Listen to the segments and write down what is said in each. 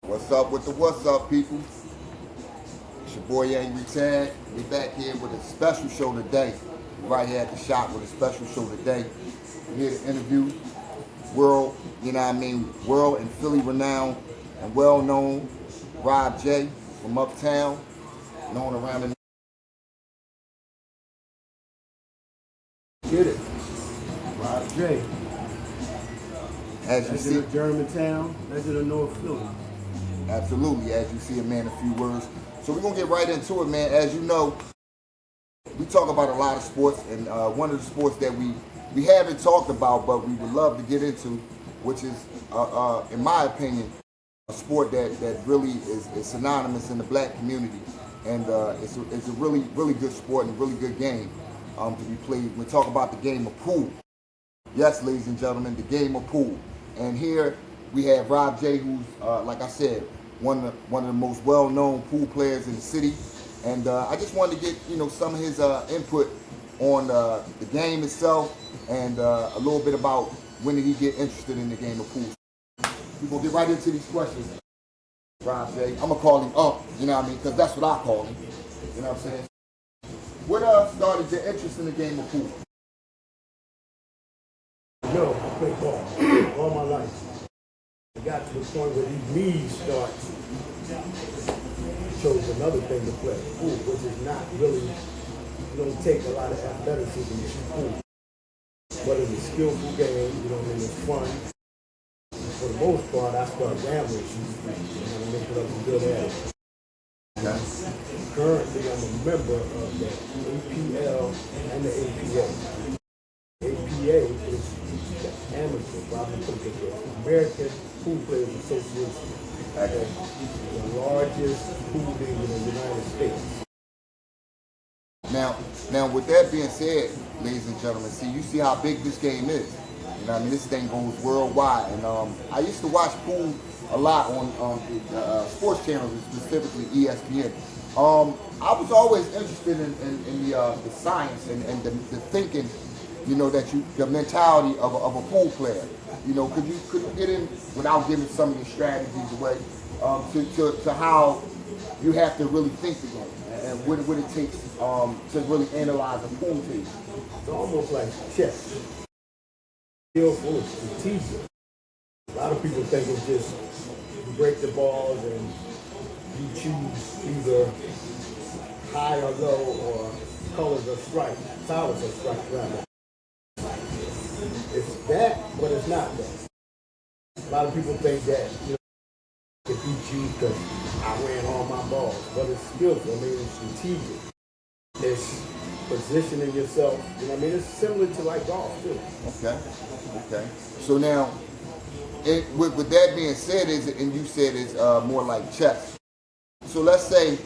What's up with the what's up, people? It's your boy Angry Tad. We back here with a special show today. We're right here at the shop with a special show today. We're here to interview world, world and Philly renowned and well known Rob J from Uptown, known around the Get it. Rob J. As you see, Legend of Germantown, legend of North Philly. absolutely, as you see, a man, a few words. So we're gonna get right into it, man. As you know, we talk about a lot of sports, and one of the sports that we haven't talked about, but we would love to get into, which is, in my opinion, a sport that really is synonymous in the black community, and it's a really good sport and a really good game to be played. We talk about the game of pool. Yes, ladies and gentlemen, the game of pool. And here we have Rob J, who's, like I said, one of the most well-known pool players in the city. And I just wanted to get, some of his input on the game itself and a little bit about when did he get interested in the game of pool. We're going to get right into these questions. Rob J, I'm going to call him Ump, because that's what I call him. You know what I'm saying? What started your interest in the game of pool? Yo, I played ball all my life. I got to the point where these knees start. Chose another thing to play, pool, which is not really, you don't take a lot of athleticism to shoot pool. But it's a skillful game, it's fun. For the most part, I started gambling shooting, because I was good at it. Okay. Currently, I'm a member of the APL and the APA. APA is the American Pool Players Association, the largest pool league in the United States. Now, with that being said, ladies and gentlemen, you see how big this game is. This thing goes worldwide, and I used to watch pool a lot on sports channels, specifically ESPN. I was always interested in the science and the thinking, the mentality of a pool player. Could you get in, without giving some of your strategies away, to how you have to really think the game and what it takes to really analyze a pool team? It's almost like chess. Skillful and strategic. A lot of people think it's just you break the balls and you choose either high or low or colors or stripes, towers or stripes rather. It's that, but it's not that. A lot of people think that, if you choose because I ran all my balls, but it's skillful, it's strategic. It's positioning yourself, it's similar to like golf too. Okay. So now, with that being said, and you said it's more like chess. So let's say,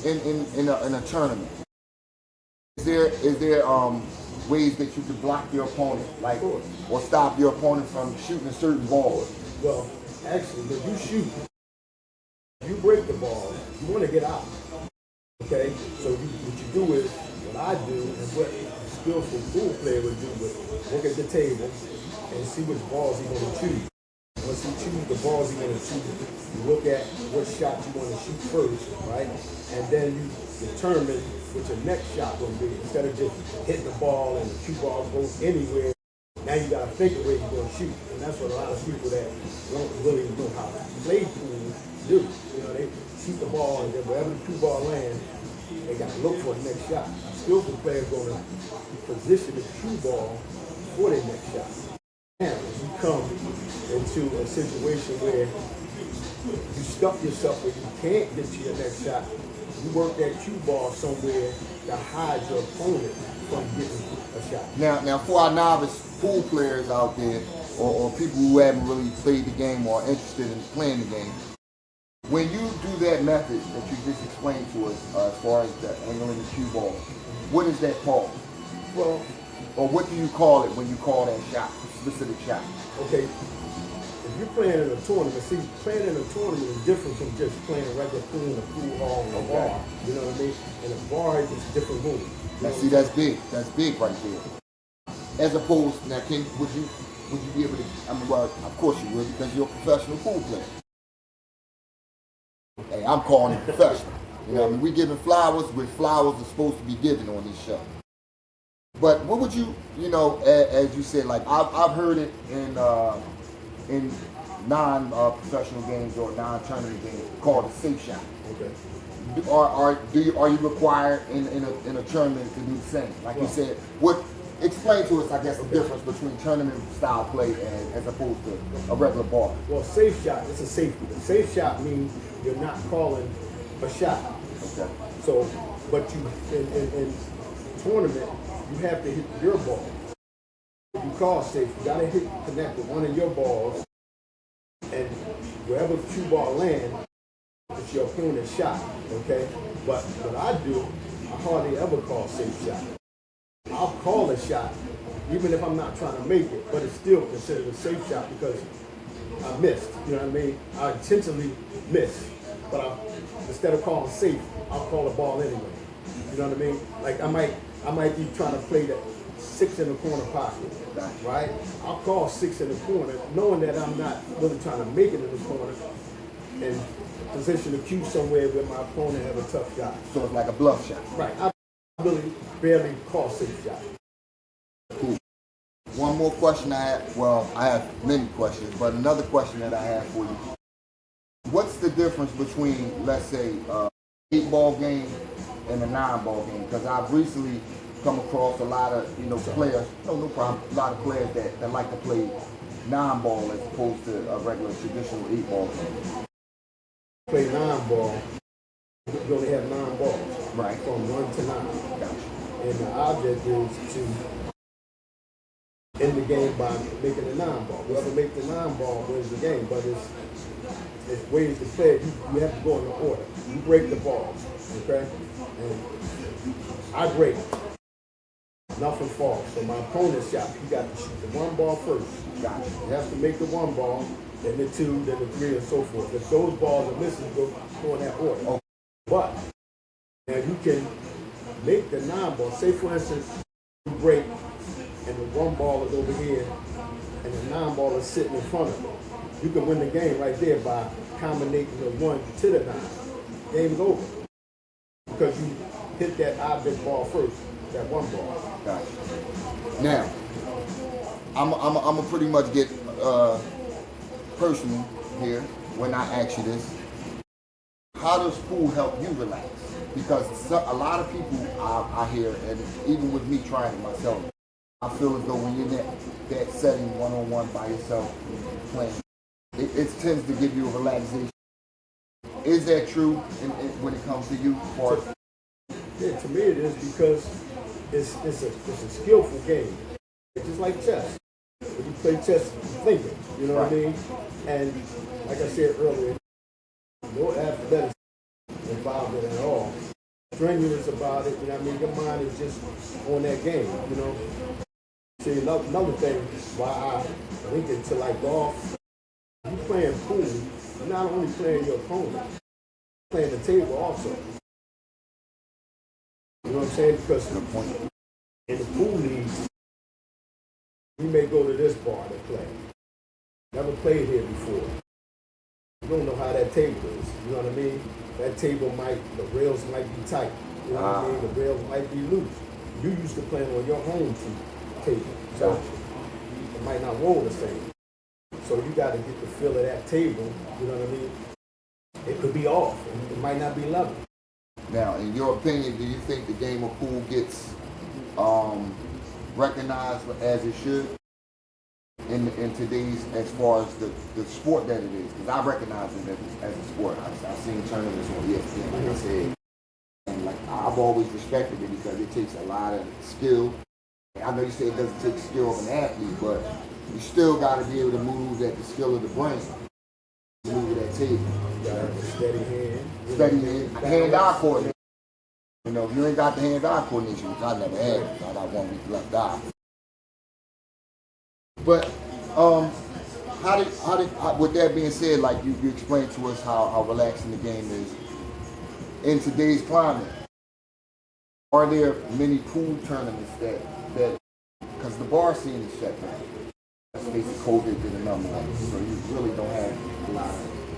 in a tournament, is there ways that you can block your opponent, or stop your opponent from shooting a certain ball? Well, actually, when you shoot, you break the ball, you want to get out. Okay, so what you do is, what I do and what a skillful pool player would do is look at the table and see which balls he's going to choose. Once you choose the balls you're going to choose, you look at what shot you want to shoot first, right? And then you determine what your next shot will be. Instead of just hitting the ball and the cue ball goes anywhere, now you got to think of where you're going to shoot. And that's what a lot of people that don't really know how to play pool do. They shoot the ball and then wherever the cue ball lands, they got to look for the next shot. A skillful player is going to position the cue ball for their next shot. Now, if you come into a situation where you stuck yourself where you can't get to your next shot, you work that cue ball somewhere to hide your opponent from getting a shot. Now, for our novice pool players out there, or people who haven't really played the game or are interested in playing the game, when you do that method that you just explained to us, as far as the angling the cue ball, what is that called? Well, or what do you call it when you call that shot, specific shot? Okay, if you're playing in a tournament, playing in a tournament is different from just playing a regular pool in a pool hall or a bar. You know what I mean? In a bar, it's a different move. Now, see, that's big. That's big right there. As opposed, now, would you would you be able to, I mean, well, of course you would because you're a professional pool player. Hey, I'm calling it professional. You know, I mean, we giving flowers where flowers are supposed to be given on this show. But what would you, you know, as you said, like I've heard it in non-professional games or non-tournament games called a safe shot. Okay. Are you required in a tournament to do the same? Like you said, explain to us, I guess, the difference between tournament style play and as opposed to a regular ball. Well, safe shot, it's a safety. A safe shot means you're not calling a shot. Okay. So, but you in tournament, you have to hit your ball. If you call safe, you gotta connect with one of your balls, and wherever the cue ball lands, it's your opponent's shot. Okay. But what I do, I hardly ever call safe shot. I'll call a shot, even if I'm not trying to make it, but it's still considered a safe shot because I missed. You know what I mean? I intentionally missed, but instead of calling safe, I'll call the ball anyway. You know what I mean? Like I might be trying to play that 6 in the corner pocket, right? I'll call 6 in the corner, knowing that I'm not really trying to make it in the corner, and position the cue somewhere where my opponent have a tough shot. So it's like a bluff shot. Right. I really barely call safe shot. Cool. One more question I have. Well, I have many questions, but another question that I have for you. What's the difference between, let's say, 8-ball game and a 9-ball game? Because I've recently come across a lot of, players, no problem, a lot of players that like to play 9-ball as opposed to a regular traditional 8-ball game. Play 9-ball, you only have 9 balls. Right. From 1 to 9. Gotcha. And the object is to end the game by making a 9-ball. Whoever makes the 9-ball wins the game, but it's ways to play it. You have to go in the order. You break the balls, okay? And I break. Nothing falls. So my opponent's shot, you got to shoot the 1 ball first. Gotcha. You have to make the 1 ball, then the 2, then the 3, and so forth. If those balls are missing, go in that order. Oh. But now you can make the 9-ball. Say for instance, you break and the 1 ball is over here and the 9-ball is sitting in front of you. You can win the game right there by combinating the 1 to the 9. Game's over. Because you hit that object ball first, that 1 ball. Gotcha. Now, I'm gonna pretty much get personal here when I ask you this. How does pool help you relax? Because a lot of people I hear, and even with me trying it myself, I feel as though when you're in that setting one-on-one by yourself playing, it tends to give you a relaxation. Is that true when it comes to you? Yeah, to me it is because it's a skillful game. It's just like chess. When you play chess, you're thinking, you know what I mean? And like I said earlier, no athletics involved in it at all. Strenuous about it, you know what I mean? Your mind is just on that game, you know? See, another thing why I link it to like golf, you playing pool, you're not only playing your opponent, you're playing the table also. You know what I'm saying? Because in the pool leagues, you may go to this bar to play. Never played here before. You don't know how that table is. You know what I mean? That table the rails might be tight. You know what I mean? The rails might be loose. You used to play on your home table. So it might not roll the same. So you got to get the feel of that table. You know what I mean? It could be off. It might not be level. Now, in your opinion, do you think the game of pool gets recognized as it should in today's, as far as the sport that it is? Because I recognize it as a sport. I've seen tournaments on ESPN, like I said, and like I've always respected it because it takes a lot of skill. I know you say it doesn't take skill of an athlete, but you still got to be able to move at the skill of the brain. Move that table. You got to have a steady hand. Steady hand-eye coordination. You know, if you ain't got the hand-eye coordination, which I never had, I got 1 week left eye. But with that being said, like you explained to us how relaxing the game is in today's climate. Are there many pool tournaments that because the bar scene is shut down? let's face it, COVID did a number on it. So you really don't have a lot of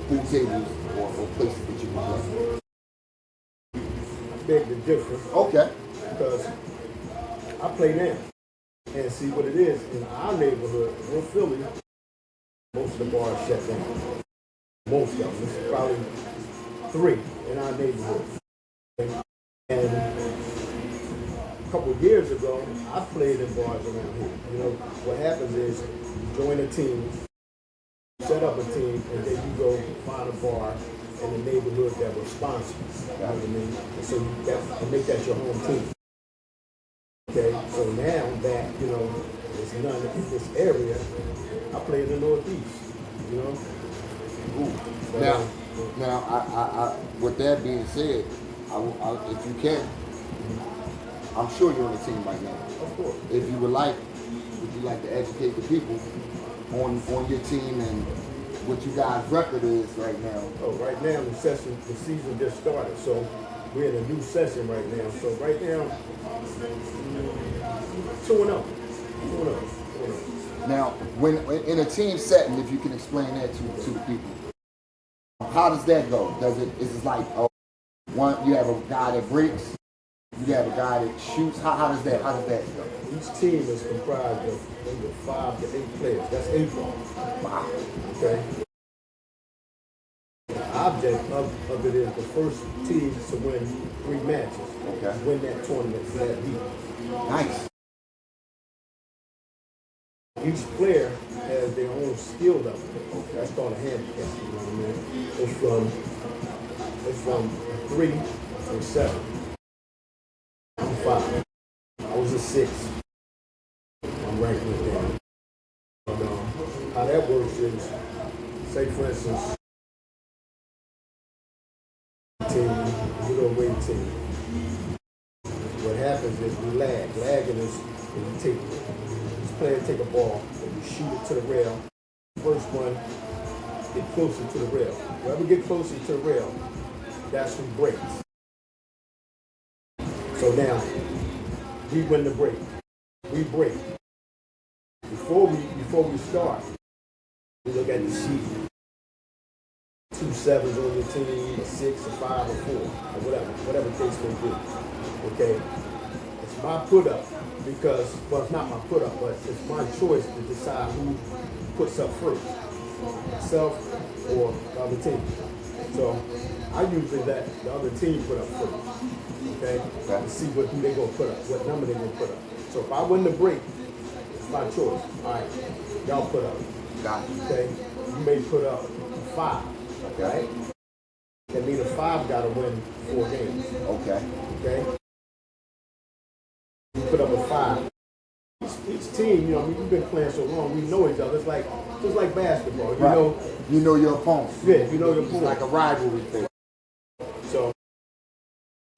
pool tables or places that you can play. Beg the difference. Okay. Because I play now. And see what it is, in our neighborhood, in Philly, most of the bars shut down. Most of them. There's probably 3 in our neighborhood. And a couple of years ago, I played in bars around here. You know, what happens is you join a team, set up a team, and then you go find a bar in the neighborhood that will sponsor you. You know what I mean? And so you make that your home team. Okay, so now that, you know, there's none in this area, I play in the Northeast, you know? Ooh. Now, I, with that being said, if you can, I'm sure you're on a team right now. Of course. If you would you like to educate the people on your team and what you guys' record is right now? Oh, right now the season just started, so we're in a new session right now. So right now, 2-0. Now, when in a team setting, if you can explain that to the people, how does that go? Is it like you have a guy that breaks, you have a guy that shoots? How does that go? Each team is comprised of maybe 5 to 8 players. That's 8 balls. Wow. Okay. The object of it is the first team to win 3 matches. Okay. Win that tournament for that week. Nice. Each player has their own skill level. Okay. That's called a handicap. You know what I mean? It's from 3 to 7. I'm 5. I was a 6. I'm ranked with them. But how that works is, say for instance, middleweight team. What happens is we lag. Lagging is when this player take a ball and you shoot it to the rail. First one, get closer to the rail. Whoever get closer to the rail, that's who breaks. So now, we win the break. We break. Before we start, we look at the sheet. 2 7s on your team, a 6, a 5, or 4, or whatever case may be. Okay? It's my put up because, well, it's not my put up, but it's my choice to decide who puts up first, myself or the other team. So I usually let the other team put up first. Okay? To see who they gonna put up, what number they gonna put up. So if I win the break, it's my choice. All right, y'all put up. Got it. Okay? You may put up 5. Right? That means a 5 got to win 4 games. Okay. Okay? You put up a 5. Each team, you know, we've been playing so long, we know each other. It's like just like basketball. You know your opponent. Yeah, you know your opponent. It's like a rivalry thing. So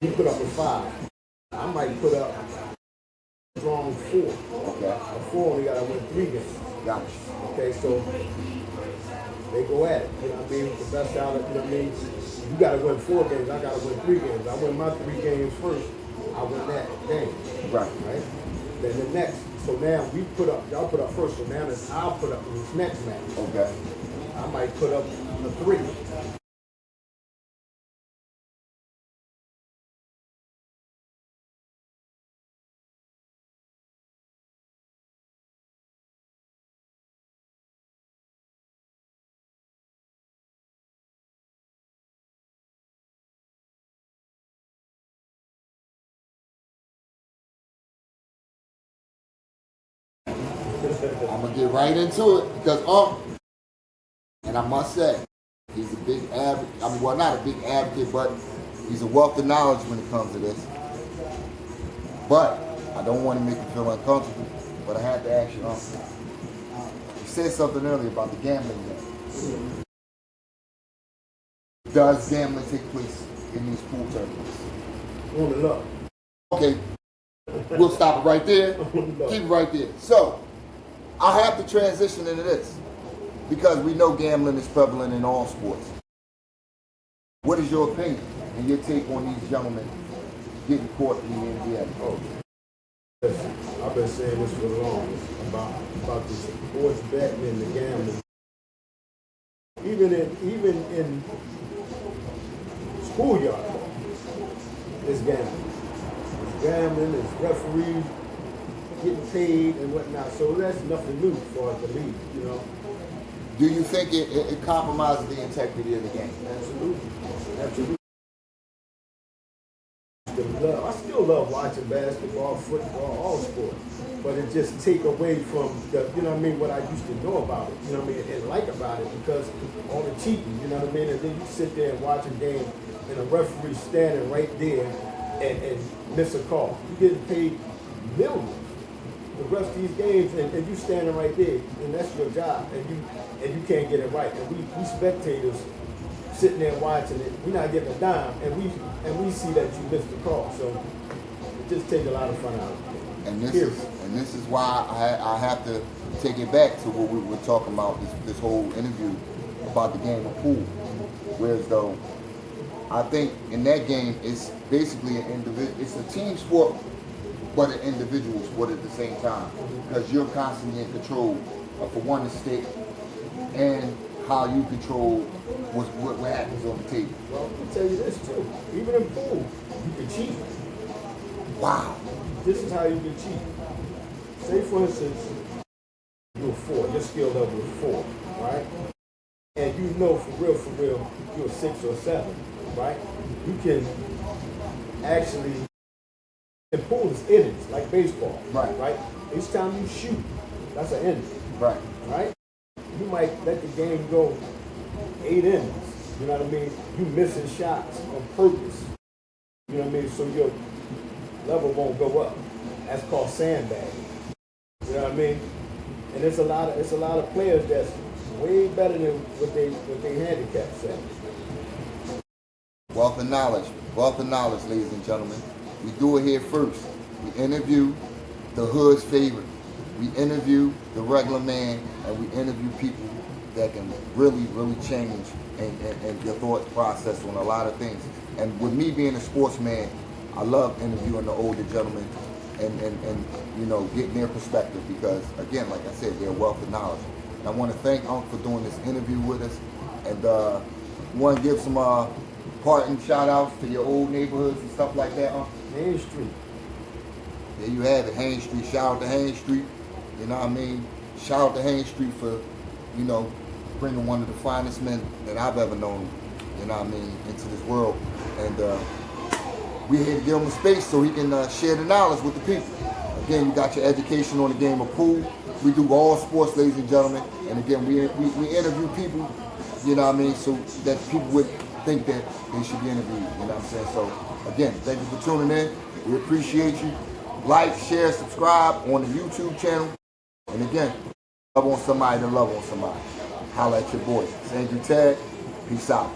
you put up a 5. I might put up a strong 4. Okay. A 4 only got to win 3 games. Gotcha. Okay, so they go at it. You know what I mean? The best out of it, you know what I mean? You got to win 4 games. I got to win 3 games. I win my 3 games first. I win that game. Right. Then the next. So now we put up, y'all put up first. So now I'll put up in this next match. Okay. I might put up a 3. I'm gonna get right into it because and I must say, he's a big advocate. I mean, well, not a big advocate, but he's a wealth of knowledge when it comes to this. But I don't want to make you feel uncomfortable. But I had to ask you, you said something earlier about the gambling game. Does gambling take place in these pool tournaments? On and up. Okay, we'll stop it right there. Keep it right there. So, I have to transition into this because we know gambling is prevalent in all sports. What is your opinion and your take on these gentlemen getting caught in the NBA? Listen, I've been saying this for long about the sports betting and the gambling. Even in schoolyard, it's gambling. It's gambling, it's referees getting paid and whatnot. So that's nothing new for the league, you know. Do you think it compromises the integrity of the game? Absolutely. Absolutely. I still love watching basketball, football, all sports, but it just take away from the, you know what I mean, what I used to know about it, you know what I mean, and like about it, because all the cheating, you know what I mean, and then you sit there and watch a game and a referee standing right there and miss a call. You're getting paid millions the rest of these games, and you standing right there, and that's your job, and you can't get it right, and we spectators sitting there watching it, we're not getting a dime, and we see that you missed the call. So it just takes a lot of fun out of it. And this is why I have to take it back to what we were talking about this whole interview about the game of pool. Whereas though I think in that game it's basically it's a team sport but an individual sport at the same time, because you're constantly in control of, for one, the stick and how you control what happens on the table. Well, I'll tell you this too. Even in pool, you can cheat. Wow. This is how you can cheat. Say, for instance, you're 4. Your skill level is 4, right? And you know for real, you're 6 or 7, right? You can actually, in pool is innings, like baseball. Right? Each time you shoot, that's an inning. Right? You might let the game go 8 innings. You know what I mean? You missing shots on purpose. You know what I mean? So your level won't go up. That's called sandbagging. You know what I mean? And it's a lot of players that's way better than what they handicap say. Wealth of knowledge, ladies and gentlemen. We do it here first. We interview the hood's favorite. We interview the regular man, and we interview people that can really, really change and your thought process on a lot of things. And with me being a sportsman, I love interviewing the older gentlemen and you know, getting their perspective, because again, like I said, they're a wealth of knowledge. And I want to thank Unc for doing this interview with us, and want to give some parting shout outs to your old neighborhoods and stuff like that, Unc. Main Street. There you have it, Haines Street. Shout out to Haines Street. You know what I mean? Shout out to Haines Street for, you know, bringing one of the finest men that I've ever known, you know what I mean, into this world. And we're here to give him a space so he can share the knowledge with the people. Again, you got your education on the game of pool. We do all sports, ladies and gentlemen. And again, we interview people, you know what I mean, so that people would think that they should be interviewed, you know what I'm saying? So again, thank you for tuning in. We appreciate you. Like, share, subscribe on the YouTube channel. And again, love on somebody to love on somebody. Holla at your boy. Theeangryteds. Peace out.